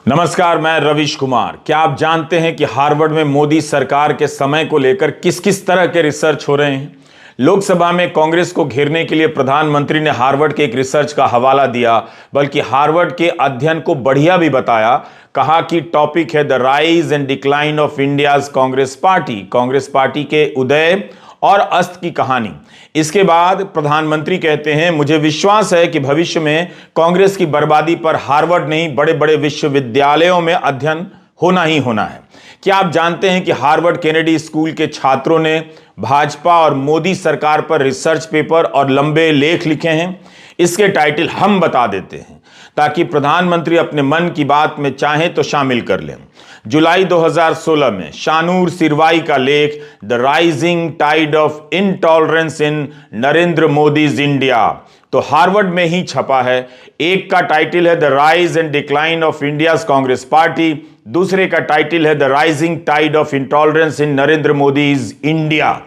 नमस्कार, मैं रविश कुमार। क्या आप जानते हैं कि हार्वर्ड में मोदी सरकार के समय को लेकर किस किस तरह के रिसर्च हो रहे हैं? लोकसभा में कांग्रेस को घेरने के लिए प्रधानमंत्री ने हार्वर्ड के एक रिसर्च का हवाला दिया, बल्कि हार्वर्ड के अध्ययन को बढ़िया भी बताया। कहा कि टॉपिक है the rise and decline of India's Congress party के उदय और अस्त की कहानी। इसके बाद प्रधानमंत्री कहते हैं, मुझे विश्वास है कि भविष्य में कांग्रेस की बर्बादी पर हार्वर्ड नहीं, बड़े बड़े विश्वविद्यालयों में अध्ययन होना ही होना है। क्या आप जानते हैं कि हार्वर्ड केनेडी स्कूल के छात्रों ने भाजपा और मोदी सरकार पर रिसर्च पेपर और लंबे लेख लिखे हैं? इसके टाइटल हम बता देते हैं ताकि प्रधानमंत्री अपने मन की बात में चाहें तो शामिल कर लें। जुलाई 2016 में शानूर सिरवाई का लेख the rising tide of intolerance in Narendra Modi's India तो हार्वर्ड में ही छपा है। एक का टाइटल है the rise and decline of India's Congress party, दूसरे का टाइटल है the rising tide of intolerance in Narendra Modi's India.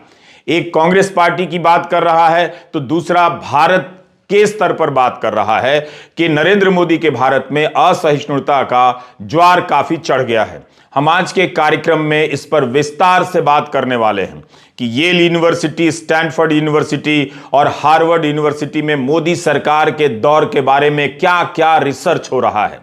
एक कांग्रेस पार्टी की बात कर रहा है तो दूसरा भारत के स्तर पर बात कर रहा है कि नरेंद्र मोदी के भारत में असहिष्णुता का ज्वार काफी चढ़ गया है। हम आज के कार्यक्रम में इस पर विस्तार से बात करने वाले हैं कि येल यूनिवर्सिटी, स्टैनफोर्ड यूनिवर्सिटी और हार्वर्ड यूनिवर्सिटी में मोदी सरकार के दौर के बारे में क्या क्या रिसर्च हो रहा है।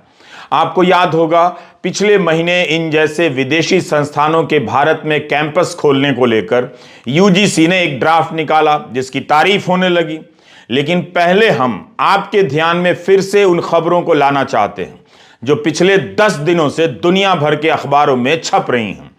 आपको याद होगा, पिछले महीने इन जैसे विदेशी संस्थानों के भारत में कैंपस खोलने को लेकर यूजीसी ने एक ड्राफ्ट निकाला जिसकी तारीफ होने लगी। लेकिन पहले हम आपके ध्यान में फिर से उन खबरों को लाना चाहते हैं जो पिछले 10 दिनों से दुनिया भर के अखबारों में छप रही हैं।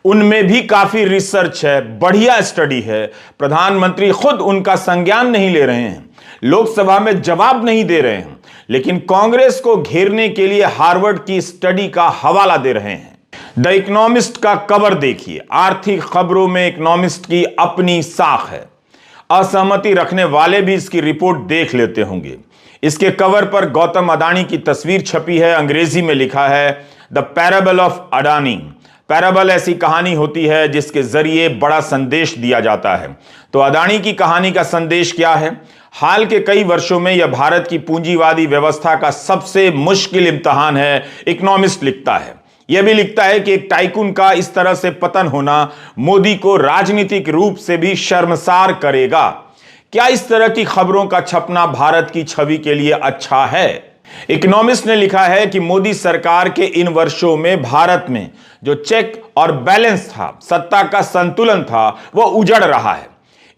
उनमें भी काफी रिसर्च है, बढ़िया स्टडी है। प्रधानमंत्री खुद उनका संज्ञान नहीं ले रहे हैं, लोकसभा में जवाब नहीं दे रहे हैं, लेकिन कांग्रेस को घेरने के लिए हार्वर्ड की स्टडी का हवाला दे रहे हैं। द इकोनॉमिस्ट का कवर देखिए। आर्थिक खबरों में इकोनॉमिस्ट की अपनी साख है। असहमति रखने वाले भी इसकी रिपोर्ट देख लेते होंगे। इसके कवर पर गौतम अडानी की तस्वीर छपी है। अंग्रेजी में लिखा है the parable of Adani. Parable ऐसी कहानी होती है जिसके जरिए बड़ा संदेश दिया जाता है। तो अडानी की कहानी का संदेश क्या है? हाल के कई वर्षों में यह भारत की पूंजीवादी व्यवस्था का सबसे मुश्किल इम्तिहान है, इकोनॉमिस्ट लिखता है। यह भी लिखता है कि एक टाइकून का इस तरह से पतन होना मोदी को राजनीतिक रूप से भी शर्मसार करेगा। क्या इस तरह की खबरों का छपना भारत की छवि के लिए अच्छा है? इकोनॉमिस्ट ने लिखा है कि मोदी सरकार के इन वर्षों में भारत में जो चेक और बैलेंस था, सत्ता का संतुलन था, वह उजड़ रहा है।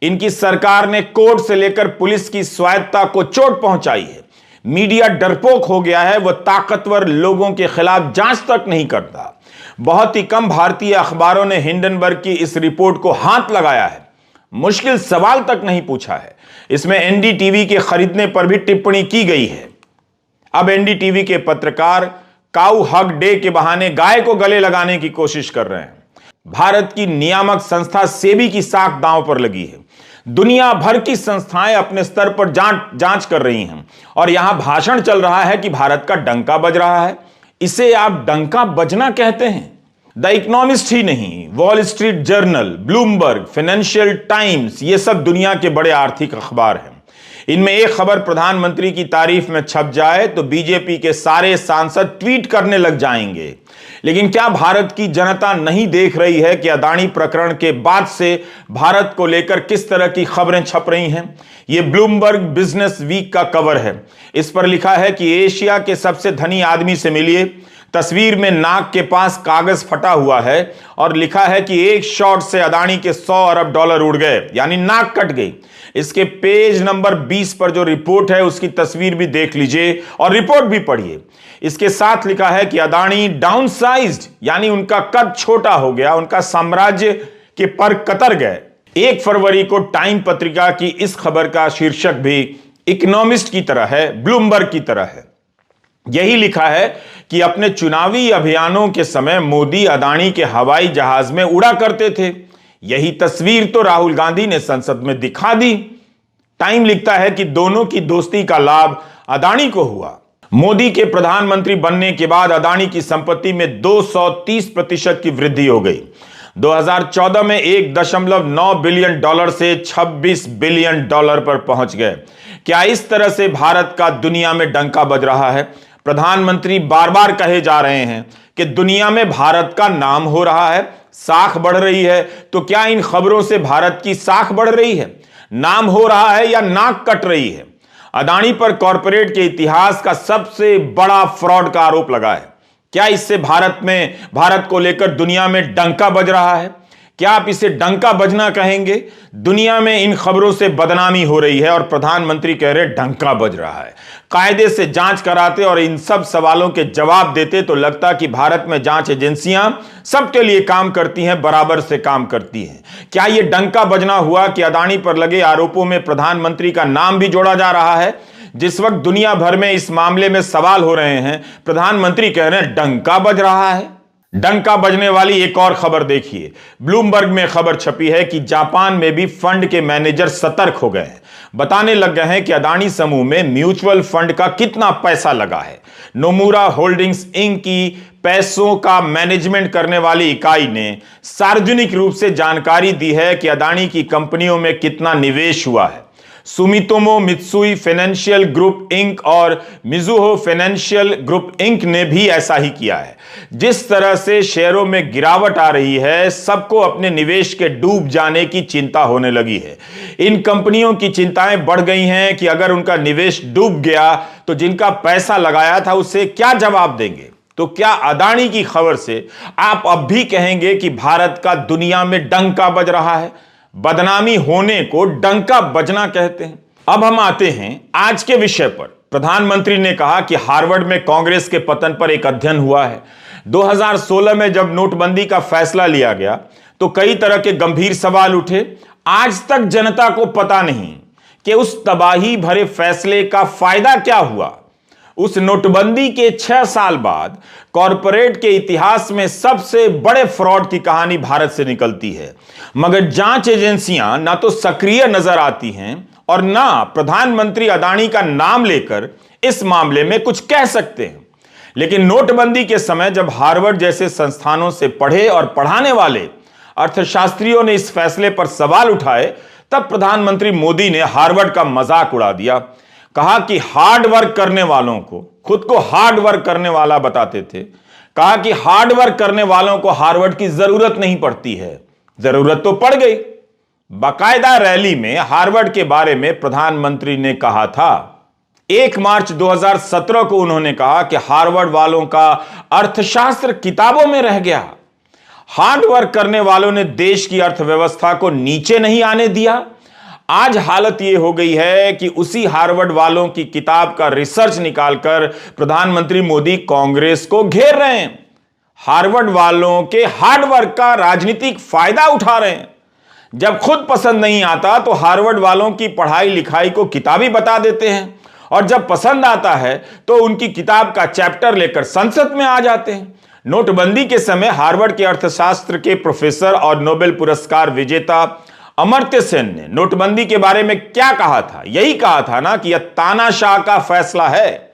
इनकी सरकार ने कोर्ट से लेकर पुलिस की स्वायत्तता को चोट पहुंचाई है। मीडिया डरपोक हो गया है, वह ताकतवर लोगों के खिलाफ जांच तक नहीं करता। बहुत ही कम भारतीय अखबारों ने हिंडनबर्ग की इस रिपोर्ट को हाथ लगाया है, मुश्किल सवाल तक नहीं पूछा है। इसमें एनडीटीवी के खरीदने पर भी टिप्पणी की गई है। अब एनडीटीवी के पत्रकार काऊ हग डे के बहाने गाय को गले लगाने की कोशिश कर रहे हैं। भारत की नियामक संस्था सेबी की साख दांव पर लगी है। दुनिया भर की संस्थाएं अपने स्तर पर जांच कर रही हैं और यहां भाषण चल रहा है कि भारत का डंका बज रहा है। इसे आप डंका बजना कहते हैं? द इकोनॉमिस्ट ही नहीं, wall street journal, Bloomberg, financial times, ये सब दुनिया के बड़े आर्थिक अखबार हैं। इनमें एक खबर प्रधानमंत्री की तारीफ में छप जाए तो बीजेपी के सारे सांसद ट्वीट करने लग जाएंगे। लेकिन क्या भारत की जनता नहीं देख रही है कि अडानी प्रकरण के बाद से भारत को लेकर किस तरह की खबरें छप रही हैं? यह ब्लूमबर्ग बिजनेस वीक का कवर है। इस पर लिखा है कि एशिया के सबसे धनी आदमी से मिलिए। तस्वीर में नाक के पास कागज फटा हुआ है और लिखा है कि एक शॉट से अडानी के 100 अरब डॉलर उड़ गए, यानी नाक कट गई। इसके पेज नंबर 20 पर जो रिपोर्ट है उसकी तस्वीर भी देख लीजिए और रिपोर्ट भी पढ़िए। इसके साथ लिखा है कि अडानी डाउनसाइज्ड, यानी उनका कद छोटा हो गया, उनका साम्राज्य के पर कतर गए। 1 फरवरी को टाइम पत्रिका की इस खबर का शीर्षक भी इकोनॉमिस्ट की तरह है, ब्लूमबर्ग की तरह है। यही लिखा है कि अपने चुनावी अभियानों के समय मोदी अडानी के हवाई जहाज में उड़ा करते थे। यही तस्वीर तो राहुल गांधी ने संसद में दिखा दी। टाइम लिखता है कि दोनों की दोस्ती का लाभ अडानी को हुआ। मोदी के प्रधानमंत्री बनने के बाद अडानी की संपत्ति में 230% की वृद्धि हो गई। 2014 में 1.9 बिलियन डॉलर से 26 बिलियन डॉलर पर पहुंच गए। क्या इस तरह से भारत का दुनिया में डंका बज रहा है? प्रधानमंत्री बार बार कहे जा रहे हैं कि दुनिया में भारत का नाम हो रहा है, साख बढ़ रही है। तो क्या इन खबरों से भारत की साख बढ़ रही है, नाम हो रहा है, या नाक कट रही है? अदानी पर कॉरपोरेट के इतिहास का सबसे बड़ा फ्रॉड का आरोप लगा है। क्या इससे भारत को लेकर दुनिया में डंका बज रहा है? क्या आप इसे डंका बजना कहेंगे? दुनिया में इन खबरों से बदनामी हो रही है और प्रधानमंत्री कह रहे डंका बज रहा है। कायदे से जांच कराते और इन सब सवालों के जवाब देते तो लगता कि भारत में जांच एजेंसियां सबके लिए काम करती हैं, बराबर से काम करती हैं। क्या यह डंका बजना हुआ कि अदानी पर लगे आरोपों में प्रधानमंत्री का नाम भी जोड़ा जा रहा है? जिस वक्त दुनिया भर में इस मामले में सवाल हो रहे हैं, प्रधानमंत्री कह रहे हैं डंका बज रहा है। डंका बजने वाली एक और खबर देखिए। ब्लूमबर्ग में खबर छपी है कि जापान में भी फंड के मैनेजर सतर्क हो गए हैं, बताने लग गए हैं कि अदानी समूह में म्यूचुअल फंड का कितना पैसा लगा है। नोमुरा होल्डिंग्स इंक की पैसों का मैनेजमेंट करने वाली इकाई ने सार्वजनिक रूप से जानकारी दी है कि अदानी की कंपनियों में कितना निवेश हुआ है। Sumitomo Mitsui financial group inc और मिजुहो फाइनेंशियल ग्रुप इंक ने भी ऐसा ही किया है। जिस तरह से शेयरों में गिरावट आ रही है, सबको अपने निवेश के डूब जाने की चिंता होने लगी है। इन कंपनियों की चिंताएं बढ़ गई हैं कि अगर उनका निवेश डूब गया तो जिनका पैसा लगाया था उसे क्या जवाब देंगे? तो क्या अदानी की खबर से आप अब भी कहेंगे कि भारत का दुनिया में डंका बज रहा है? बदनामी होने को डंका बजना कहते हैं। अब हम आते हैं आज के विषय पर। प्रधानमंत्री ने कहा कि हार्वर्ड में कांग्रेस के पतन पर एक अध्ययन हुआ है। 2016 में जब नोटबंदी का फैसला लिया गया तो कई तरह के गंभीर सवाल उठे। आज तक जनता को पता नहीं कि उस तबाही भरे फैसले का फायदा क्या हुआ। उस नोटबंदी के 6 साल बाद कॉरपोरेट के इतिहास में सबसे बड़े फ्रॉड की कहानी भारत से निकलती है, मगर जांच एजेंसियां ना तो सक्रिय नजर आती हैं और ना प्रधानमंत्री अदानी का नाम लेकर इस मामले में कुछ कह सकते हैं। लेकिन नोटबंदी के समय जब हार्वर्ड जैसे संस्थानों से पढ़े और पढ़ाने वाले अर्थशास्त्रियों ने इस फैसले पर सवाल उठाए, तब प्रधानमंत्री मोदी ने हार्वर्ड का मजाक उड़ा दिया। कहा कि हार्ड वर्क करने वालों को, खुद को हार्ड वर्क करने वाला बताते थे, कहा कि हार्ड वर्क करने वालों को हार्वर्ड की जरूरत नहीं पड़ती है। जरूरत तो पड़ गई। बाकायदा रैली में हार्वर्ड के बारे में प्रधानमंत्री ने कहा था। 1 मार्च 2017 को उन्होंने कहा कि हार्वर्ड वालों का अर्थशास्त्र किताबों में रह गया। हार्ड वर्क करने वालों ने देश की अर्थव्यवस्था को नीचे नहीं आने दिया। आज हालत यह हो गई है कि उसी हार्वर्ड वालों की किताब का रिसर्च निकालकर प्रधानमंत्री मोदी कांग्रेस को घेर रहे हैं। हार्वर्ड वालों के हार्ड वर्क का राजनीतिक फायदा उठा रहे हैं। जब खुद पसंद नहीं आता तो हार्वर्ड वालों की पढ़ाई लिखाई को किताबी बता देते हैं, और जब पसंद आता है तो उनकी किताब का चैप्टर लेकर संसद में आ जाते हैं। नोटबंदी के समय हार्वर्ड के अर्थशास्त्र के प्रोफेसर और नोबेल पुरस्कार विजेता अमर्त्य सेन ने नोटबंदी के बारे में क्या कहा था? यही कहा था ना कि यह तानाशाह का फैसला है।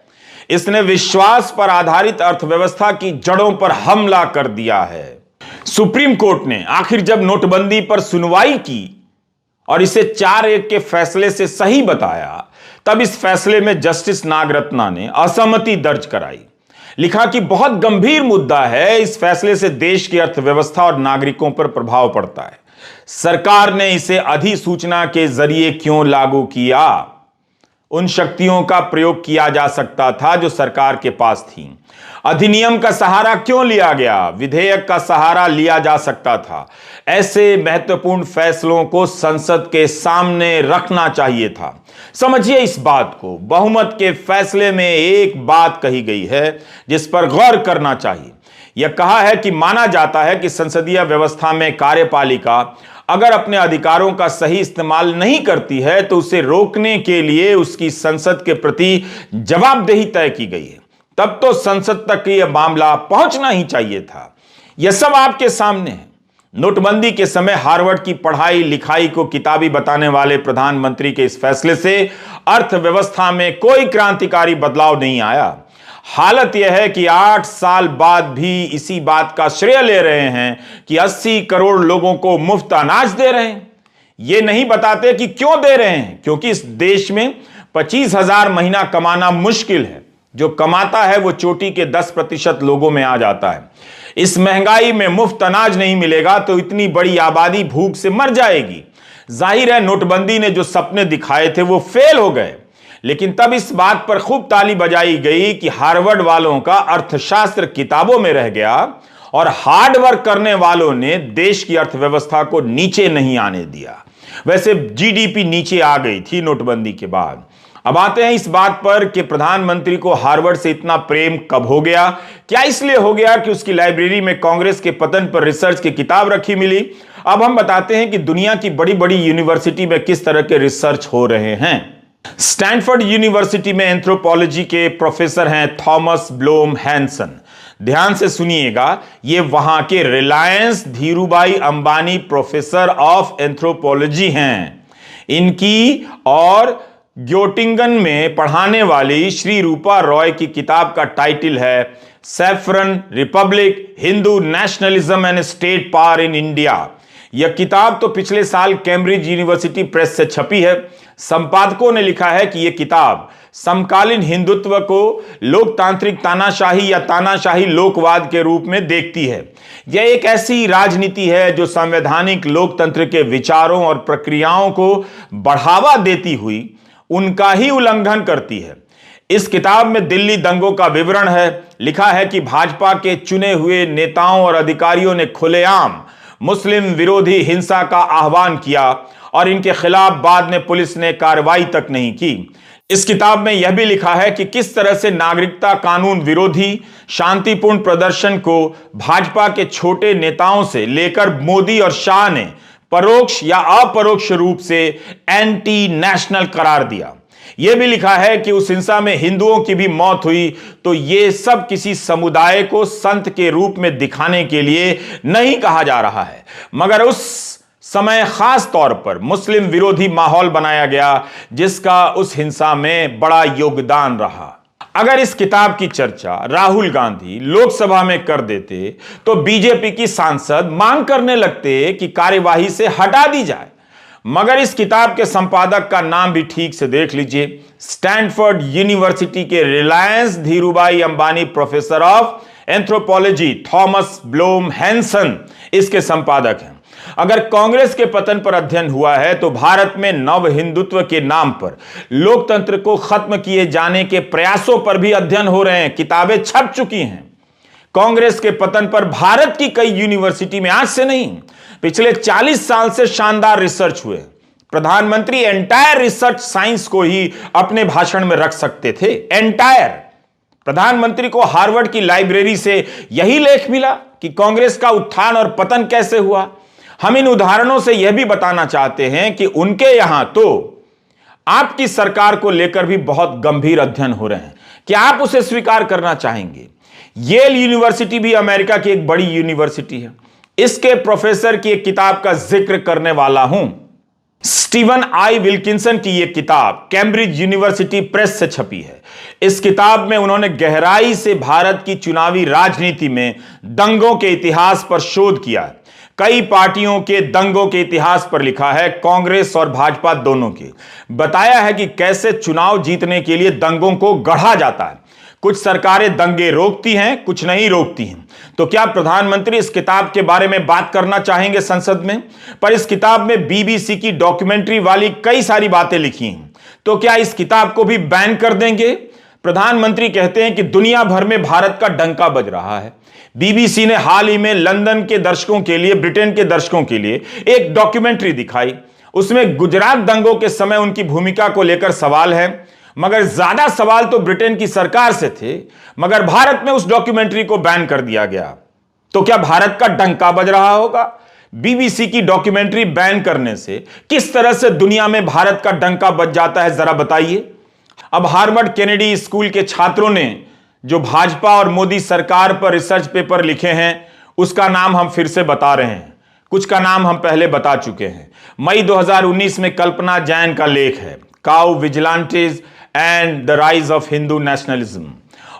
इसने विश्वास पर आधारित अर्थव्यवस्था की जड़ों पर हमला कर दिया है। सुप्रीम कोर्ट ने आखिर जब नोटबंदी पर सुनवाई की और इसे 4-1 के फैसले से सही बताया, तब इस फैसले में जस्टिस नागरत्ना ने असहमति दर्ज कराई। लिखा कि बहुत गंभीर मुद्दा है, इस फैसले से देश की अर्थव्यवस्था और नागरिकों पर प्रभाव पड़ता है। सरकार ने इसे अधिसूचना के जरिए क्यों लागू किया? उन शक्तियों का प्रयोग किया जा सकता था जो सरकार के पास थी। अधिनियम का सहारा क्यों लिया गया? विधेयक का सहारा लिया जा सकता था। ऐसे महत्वपूर्ण फैसलों को संसद के सामने रखना चाहिए था। समझिए इस बात को। बहुमत के फैसले में एक बात कही गई है जिस पर गौर करना चाहिए। यह कहा है कि माना जाता है कि संसदीय व्यवस्था में कार्यपालिका अगर अपने अधिकारों का सही इस्तेमाल नहीं करती है तो उसे रोकने के लिए उसकी संसद के प्रति जवाबदेही तय की गई है। तब तो संसद तक यह मामला पहुंचना ही चाहिए था। यह सब आपके सामने है। नोटबंदी के समय हार्वर्ड की पढ़ाई लिखाई को किताबी बताने वाले प्रधानमंत्री के इस फैसले से अर्थव्यवस्था में कोई क्रांतिकारी बदलाव नहीं आया। हालत यह है कि 8 साल बाद भी इसी बात का श्रेय ले रहे हैं कि 80 करोड़ लोगों को मुफ्त अनाज दे रहे हैं। यह नहीं बताते कि क्यों दे रहे हैं, क्योंकि इस देश में 25,000 महीना कमाना मुश्किल है। जो कमाता है वो चोटी के 10% लोगों में आ जाता है। इस महंगाई में मुफ्त अनाज नहीं मिलेगा तो इतनी बड़ी आबादी भूख से मर जाएगी। जाहिर है नोटबंदी ने जो सपने दिखाए थे वो फेल हो गए, लेकिन तब इस बात पर खूब ताली बजाई गई कि हार्वर्ड वालों का अर्थशास्त्र किताबों में रह गया और हार्ड वर्क करने वालों ने देश की अर्थव्यवस्था को नीचे नहीं आने दिया। वैसे जीडीपी नीचे आ गई थी नोटबंदी के बाद। अब आते हैं इस बात पर कि प्रधानमंत्री को हार्वर्ड से इतना प्रेम कब हो गया। क्या इसलिए हो गया कि उसकी लाइब्रेरी में कांग्रेस के पतन पर रिसर्च की किताब रखी मिली? अब हम बताते हैं कि दुनिया की बड़ी बड़ी यूनिवर्सिटी में किस तरह के रिसर्च हो रहे हैं। स्टैनफोर्ड यूनिवर्सिटी में एंथ्रोपोलॉजी के प्रोफेसर हैं थॉमस ब्लोम हैंसन। ध्यान से सुनिएगा, ये वहां के Reliance Dhirubhai Ambani professor of anthropology हैं। इनकी और ग्योटिंगन में पढ़ाने वाली श्री रूपा रॉय की किताब का टाइटल है saffron Republic, Hindu nationalism and state power in India. यह किताब तो पिछले साल कैम्ब्रिज यूनिवर्सिटी प्रेस से छपी है। संपादकों ने लिखा है कि यह किताब समकालीन हिंदुत्व को लोकतांत्रिक तानाशाही या तानाशाही लोकवाद के रूप में देखती है। यह एक ऐसी राजनीति है जो संवैधानिक लोकतंत्र के विचारों और प्रक्रियाओं को बढ़ावा देती हुई उनका ही उल्लंघन करती है। इस किताब में दिल्ली दंगों का विवरण है। लिखा है कि भाजपा के चुने हुए नेताओं और अधिकारियों ने खुलेआम मुस्लिम विरोधी हिंसा का आह्वान किया और इनके खिलाफ बाद में पुलिस ने कार्रवाई तक नहीं की। इस किताब में यह भी लिखा है कि किस तरह से नागरिकता कानून विरोधी शांतिपूर्ण प्रदर्शन को भाजपा के छोटे नेताओं से लेकर मोदी और शाह ने परोक्ष या अपरोक्ष रूप से एंटी नेशनल करार दिया। यह भी लिखा है कि उस हिंसा में हिंदुओं की भी मौत हुई तो यह सब किसी समुदाय को संत के रूप में दिखाने के लिए नहीं कहा जा रहा है, मगर उस समय खास तौर पर मुस्लिम विरोधी माहौल बनाया गया जिसका उस हिंसा में बड़ा योगदान रहा। अगर इस किताब की चर्चा राहुल गांधी लोकसभा में कर देते तो बीजेपी की सांसद मांग करने लगते कि कार्यवाही से हटा दी जाए, मगर इस किताब के संपादक का नाम भी ठीक से देख लीजिए। स्टैनफोर्ड यूनिवर्सिटी के Reliance Dhirubhai Ambani professor of anthropology Thomas Blom Hansen इसके संपादक हैं। अगर कांग्रेस के पतन पर अध्ययन हुआ है तो भारत में नव हिंदुत्व के नाम पर लोकतंत्र को खत्म किए जाने के प्रयासों पर भी अध्ययन हो रहे हैं। किताबें छप चुकी हैं। कांग्रेस के पतन पर भारत की कई यूनिवर्सिटी में आज से नहीं पिछले 40 साल से शानदार रिसर्च हुए। प्रधानमंत्री एंटायर रिसर्च साइंस को ही अपने भाषण में रख सकते थे। एंटायर प्रधानमंत्री को हार्वर्ड की लाइब्रेरी से यही लेख मिला कि कांग्रेस का उत्थान और पतन कैसे हुआ। हम इन उदाहरणों से यह भी बताना चाहते हैं कि उनके यहां तो आपकी सरकार को लेकर भी बहुत गंभीर अध्ययन हो रहे हैं। क्या आप उसे स्वीकार करना चाहेंगे? येल यूनिवर्सिटी भी अमेरिका की एक बड़ी यूनिवर्सिटी है। इसके प्रोफेसर की एक किताब का जिक्र करने वाला हूं। स्टीवन आई विल्किंसन की यह किताब कैम्ब्रिज यूनिवर्सिटी प्रेस से छपी है। इस किताब में उन्होंने गहराई से भारत की चुनावी राजनीति में दंगों के इतिहास पर शोध किया है। कई पार्टियों के दंगों के इतिहास पर लिखा है, कांग्रेस और भाजपा दोनों के। बताया है कि कैसे चुनाव जीतने के लिए दंगों को गढ़ा जाता है। कुछ सरकारें दंगे रोकती हैं, कुछ नहीं रोकती हैं। तो क्या प्रधानमंत्री इस किताब के बारे में बात करना चाहेंगे संसद में? पर इस किताब में बीबीसी की डॉक्यूमेंट्री वाली कई सारी बातें लिखी हैं। तो क्या इस किताब को भी बैन कर देंगे? प्रधानमंत्री कहते हैं कि दुनिया भर में भारत का डंका बज रहा है। बीबीसी ने हाल ही में लंदन के दर्शकों के लिए, ब्रिटेन के दर्शकों के लिए एक डॉक्यूमेंट्री दिखाई। उसमें गुजरात दंगों के समय उनकी भूमिका को लेकर सवाल है, मगर ज्यादा सवाल तो ब्रिटेन की सरकार से थे। मगर भारत में उस डॉक्यूमेंट्री को बैन कर दिया गया। तो क्या भारत का डंका बज रहा होगा? बीबीसी की डॉक्यूमेंट्री बैन करने से किस तरह से दुनिया में भारत का डंका बज जाता है, जरा बताइए। अब हार्वर्ड केनेडी स्कूल के छात्रों ने जो भाजपा और मोदी सरकार पर रिसर्च पेपर लिखे हैं उसका नाम हम फिर से बता रहे हैं। कुछ का नाम हम पहले बता चुके हैं। मई 2019 में कल्पना जैन का लेख है cow vigilantes and the rise of Hindu nationalism,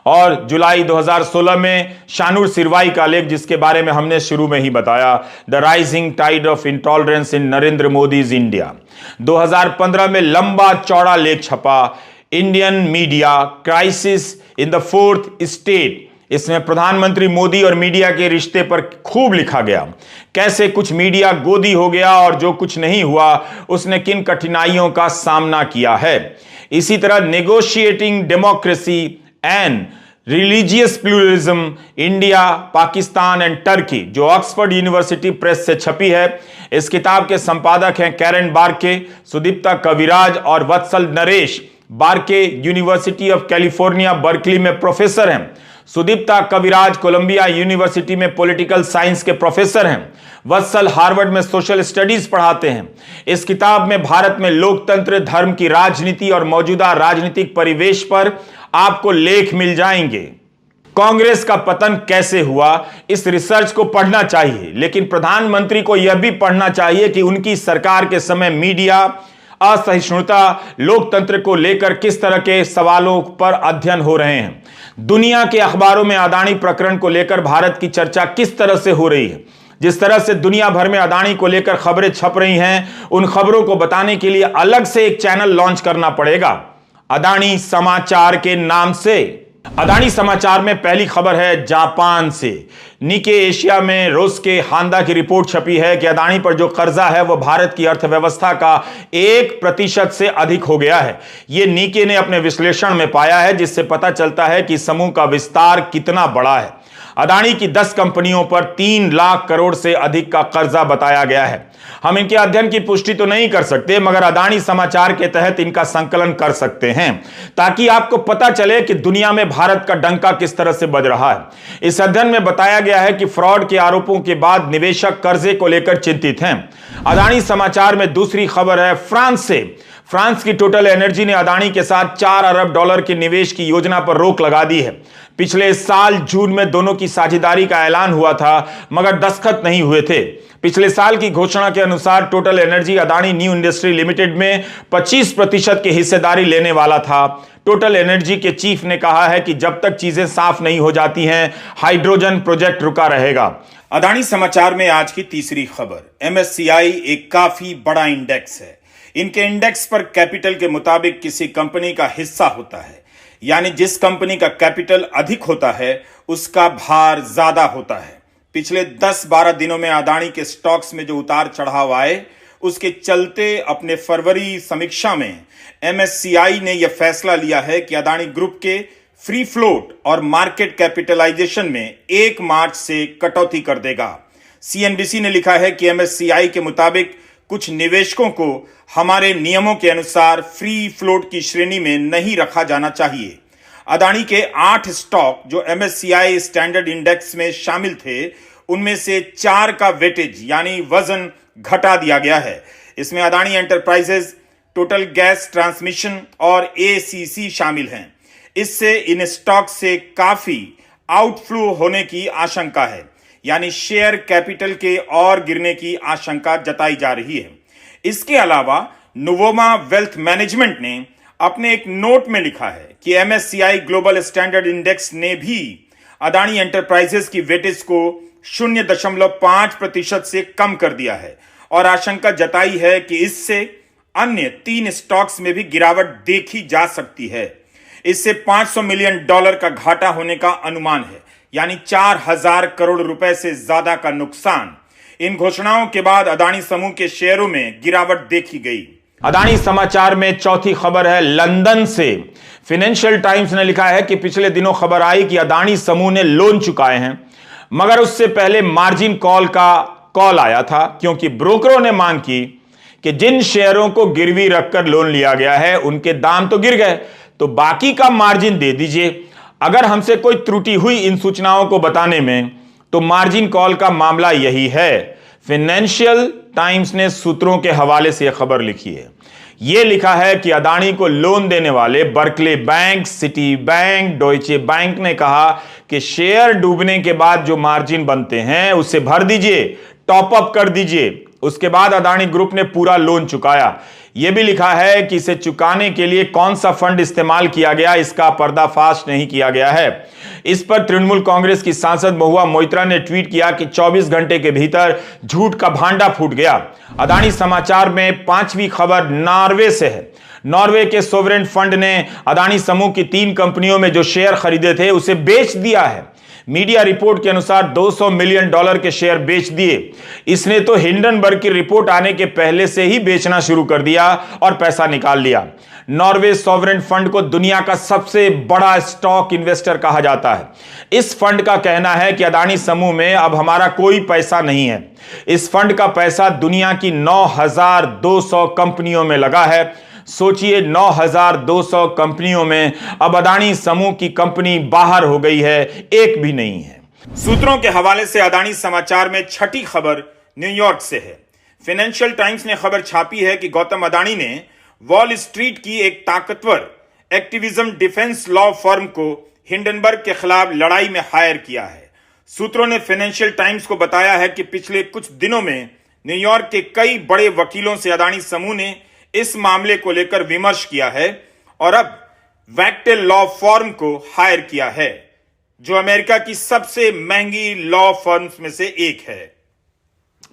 और जुलाई 2016 में शानूर सिरवाई का लेख जिसके बारे में हमने शुरू में ही बताया, the rising tide of intolerance in Narendra Modi's India. 2015 में लंबा चौड़ा लेख छपा Indian media crisis in the fourth state. इसमें प्रधानमंत्री मोदी और मीडिया के रिश्ते पर खूब लिखा गया, कैसे कुछ मीडिया गोदी हो गया और जो कुछ नहीं हुआ उसने किन कठिनाइयों का सामना किया है। इसी तरह negotiating democracy and religious pluralism India, Pakistan and Turkey, जो ऑक्सफोर्ड यूनिवर्सिटी प्रेस से छपी है। इस किताब के संपादक हैं कैरन बार्के, सुदीप्ता कविराज और वत्सल नरेश। बार्के यूनिवर्सिटी ऑफ कैलिफोर्निया बर्कली में प्रोफेसर हैं। सुदीप्ता कविराज कोलंबिया यूनिवर्सिटी में पॉलिटिकल साइंस के प्रोफेसर हैं। वत्सल हार्वर्ड में सोशल स्टडीज पढ़ाते हैं। इस किताब में भारत में लोकतंत्र, धर्म की राजनीति और मौजूदा राजनीतिक परिवेश पर आपको लेख मिल जाएंगे। कांग्रेस का पतन कैसे हुआ, इस रिसर्च को पढ़ना चाहिए, लेकिन प्रधानमंत्री को यह भी पढ़ना चाहिए कि उनकी सरकार के समय मीडिया, असहिष्णुता, लोकतंत्र को लेकर किस तरह के सवालों पर अध्ययन हो रहे हैं। दुनिया के अखबारों में अदानी प्रकरण को लेकर भारत की चर्चा किस तरह से हो रही है। जिस तरह से दुनिया भर में अदानी को लेकर खबरें छप रही हैं, उन खबरों को बताने के लिए अलग से एक चैनल लॉन्च करना पड़ेगा, अदानी समाचार के नाम से। अदानी समाचार में पहली खबर है जापान से। निके एशिया में रोस्के हांदा की रिपोर्ट छपी है कि अदानी पर जो कर्जा है वह भारत की अर्थव्यवस्था का 1% से अधिक हो गया है। यह निके ने अपने विश्लेषण में पाया है, जिससे पता चलता है कि समूह का विस्तार कितना बड़ा है। अदानी की 10 कंपनियों पर 3 लाख करोड़ से अधिक का कर्जा बताया गया है। हम इनके अध्ययन की पुष्टि तो नहीं कर सकते, मगर अदानी समाचार के तहत इनका संकलन कर सकते हैं, ताकि आपको पता चले कि दुनिया में भारत का डंका किस तरह से बज रहा है। इस अध्ययन में बताया गया है कि फ्रॉड के आरोपों के बाद निवेशक कर्जे को लेकर चिंतित हैं। अदानी समाचार में दूसरी खबर है फ्रांस से। फ्रांस की टोटल एनर्जी ने अदानी के साथ $4 अरब के निवेश की योजना पर रोक लगा दी है। पिछले साल जून में दोनों की साझेदारी का ऐलान हुआ था, मगर दस्तखत नहीं हुए थे। पिछले साल की घोषणा के अनुसार total energy Adani new industry limited में 25% की हिस्सेदारी लेने वाला था। टोटल एनर्जी के चीफ ने कहा है कि जब तक चीजें साफ नहीं हो जाती हैं, हाइड्रोजन प्रोजेक्ट रुका रहेगा। अदानी समाचार में आज की तीसरी खबर, एमएससीआई एक काफी बड़ा इंडेक्स है। इनके इंडेक्स पर कैपिटल के मुताबिक किसी कंपनी का हिस्सा होता है, यानी जिस कंपनी का कैपिटल अधिक होता है उसका भार ज्यादा होता है। पिछले 10-12 दिनों में अदानी के स्टॉक्स में जो उतार चढ़ाव आए, उसके चलते अपने फरवरी समीक्षा में एमएससीआई ने यह फैसला लिया है कि अदानी ग्रुप के फ्री फ्लोट और मार्केट कैपिटलाइजेशन में 1 मार्च से कटौती कर देगा। सीएनबीसी ने लिखा है कि एमएससीआई के मुताबिक कुछ निवेशकों को हमारे नियमों के अनुसार फ्री फ्लोट की श्रेणी में नहीं रखा जाना चाहिए। अदानी के 8 स्टॉक जो एमएससीआई स्टैंडर्ड इंडेक्स में शामिल थे, उनमें से 4 का वेटेज यानी वजन घटा दिया गया है। इसमें Adani enterprises, total gas transmission और एसीसी शामिल हैं। इससे इन स्टॉक से काफी आउटफ्लो होने की आशंका है, यानी शेयर कैपिटल के और गिरने की आशंका जताई जा रही है। इसके अलावा नुवोमा वेल्थ मैनेजमेंट ने अपने एक नोट में लिखा है कि एमएससीआई ग्लोबल स्टैंडर्ड इंडेक्स ने भी अदानी एंटरप्राइजेस की वेटेज को 0.5% से कम कर दिया है और आशंका जताई है कि इससे अन्य 3 स्टॉक्स में भी गिरावट देखी जा सकती है। इससे $500 मिलियन का घाटा होने का अनुमान है, यानी 4000 करोड़ रुपए से ज्यादा का नुकसान। इन घोषणाओं के बाद अदानी समूह के शेयरों में गिरावट देखी गई। अदानी समाचार में चौथी खबर है लंदन से। फाइनेंशियल टाइम्स ने लिखा है कि पिछले दिनों खबर आई कि अदानी समूह ने लोन चुकाए हैं, मगर उससे पहले मार्जिन कॉल का कॉल आया था, क्योंकि ब्रोकरों ने मांग की कि जिन शेयरों को गिरवी रखकर लोन लिया गया है उनके दाम तो गिर गए, तो बाकी का मार्जिन दे दीजिए। अगर हमसे कोई त्रुटि हुई इन सूचनाओं को बताने में, तो मार्जिन कॉल का मामला यही है। फाइनेंशियल टाइम्स ने सूत्रों के हवाले से यह खबर लिखी है। यह लिखा है कि अदानी को लोन देने वाले Berkeley bank, city bank, Deutsche bank ने कहा कि शेयर डूबने के बाद जो मार्जिन बनते हैं उसे भर दीजिए, टॉप अप कर दीजिए। उसके बाद अदानी ग्रुप ने पूरा लोन चुकाया। यह भी लिखा है कि इसे चुकाने के लिए कौन सा फंड इस्तेमाल किया गया, इसका पर्दाफाश नहीं किया गया है। इस पर तृणमूल कांग्रेस की सांसद महुआ मोइत्रा ने ट्वीट किया कि 24 घंटे के भीतर झूठ का भांडा फूट गया। अदानी समाचार में 5वीं खबर नॉर्वे से है। नॉर्वे के सोवरेन फंड ने अदानी समूह की 3 कंपनियों में जो शेयर खरीदे थे उसे बेच दिया है। मीडिया रिपोर्ट के अनुसार $200 मिलियन के शेयर बेच दिए। इसने तो हिंडनबर्ग की रिपोर्ट आने के पहले से ही बेचना शुरू कर दिया और पैसा निकाल लिया। नॉर्वे सॉवरेन फंड को दुनिया का सबसे बड़ा स्टॉक इन्वेस्टर कहा जाता है। इस फंड का कहना है कि अदानी समूह में अब हमारा कोई पैसा नहीं है। इस फंड का पैसा दुनिया की 9,200 कंपनियों में लगा है। सोचिए, 9,200 कंपनियों में अब अदानी समूह की कंपनी बाहर हो गई है, एक भी नहीं है। सूत्रों के हवाले से अदानी समाचार में छठी खबर न्यूयॉर्क से है। फाइनेंशियल टाइम्स ने खबर छापी है कि गौतम अदानी ने वॉल स्ट्रीट की एक ताकतवर एक्टिविज्म डिफेंस लॉ फर्म को हिंडनबर्ग के खिलाफ लड़ाई में हायर किया है। सूत्रों ने फाइनेंशियल टाइम्स को बताया है कि पिछले कुछ दिनों में न्यूयॉर्क के कई बड़े वकीलों से अदानी समूह ने इस मामले को लेकर विमर्श किया है और अब वैक्टेल लॉ फर्म को हायर किया है, जो अमेरिका की सबसे महंगी लॉ फर्म्स में से एक है।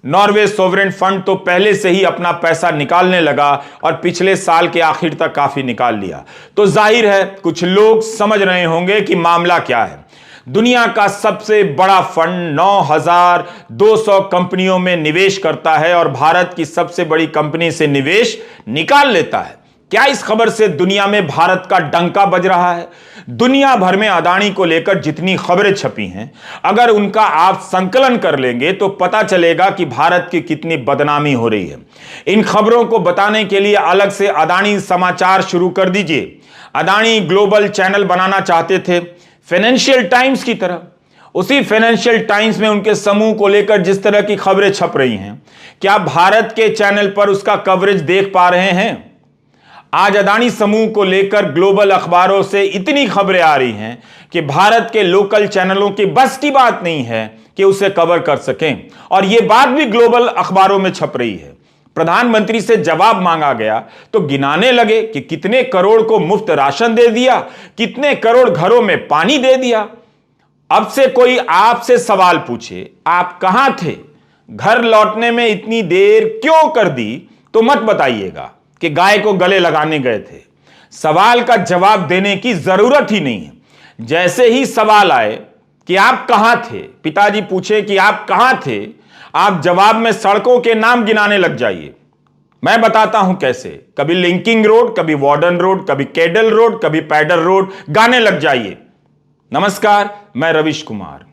नॉर्वे सोवरेन फंड तो पहले से ही अपना पैसा निकालने लगा और पिछले साल के आखिर तक काफी निकाल लिया। तो जाहिर है कुछ लोग समझ रहे होंगे कि मामला क्या है। दुनिया का सबसे बड़ा फंड 9,200 कंपनियों में निवेश करता है और भारत की सबसे बड़ी कंपनी से निवेश निकाल लेता है। क्या इस खबर से दुनिया में भारत का डंका बज रहा है? दुनिया भर में अदानी को लेकर जितनी खबरें छपी हैं, अगर उनका आप संकलन कर लेंगे तो पता चलेगा कि भारत की कितनी बदनामी हो रही है। इन खबरों को बताने के लिए अलग से अदानी समाचार शुरू कर दीजिए। अदानी ग्लोबल चैनल बनाना चाहते थे, फाइनेंशियल टाइम्स की तरह। उसी फाइनेंशियल टाइम्स में उनके समूह को लेकर जिस तरह की खबरें छप रही हैं, क्या भारत के चैनल पर उसका कवरेज देख पा रहे हैं? आज अदानी समूह को लेकर ग्लोबल अखबारों से इतनी खबरें आ रही हैं कि भारत के लोकल चैनलों की बस की बात नहीं है कि उसे कवर कर सकें, और यह बात भी ग्लोबल अखबारों में छप रही है। प्रधानमंत्री से जवाब मांगा गया तो गिनाने लगे कि कितने करोड़ को मुफ्त राशन दे दिया, कितने करोड़ घरों में पानी दे दिया। अब से कोई आपसे सवाल पूछे, आप कहां थे, घर लौटने में इतनी देर क्यों कर दी, तो मत बताइएगा कि गाय को गले लगाने गए थे। सवाल का जवाब देने की जरूरत ही नहीं है। जैसे ही सवाल आए कि आप कहां थे, पिताजी पूछे कि आप कहां थे, आप जवाब में सड़कों के नाम गिनाने लग जाइए। मैं बताता हूं कैसे। कभी लिंकिंग रोड, कभी वार्डन रोड, कभी केडल रोड, कभी पैडल रोड गाने लग जाइए। नमस्कार, मैं रविश कुमार।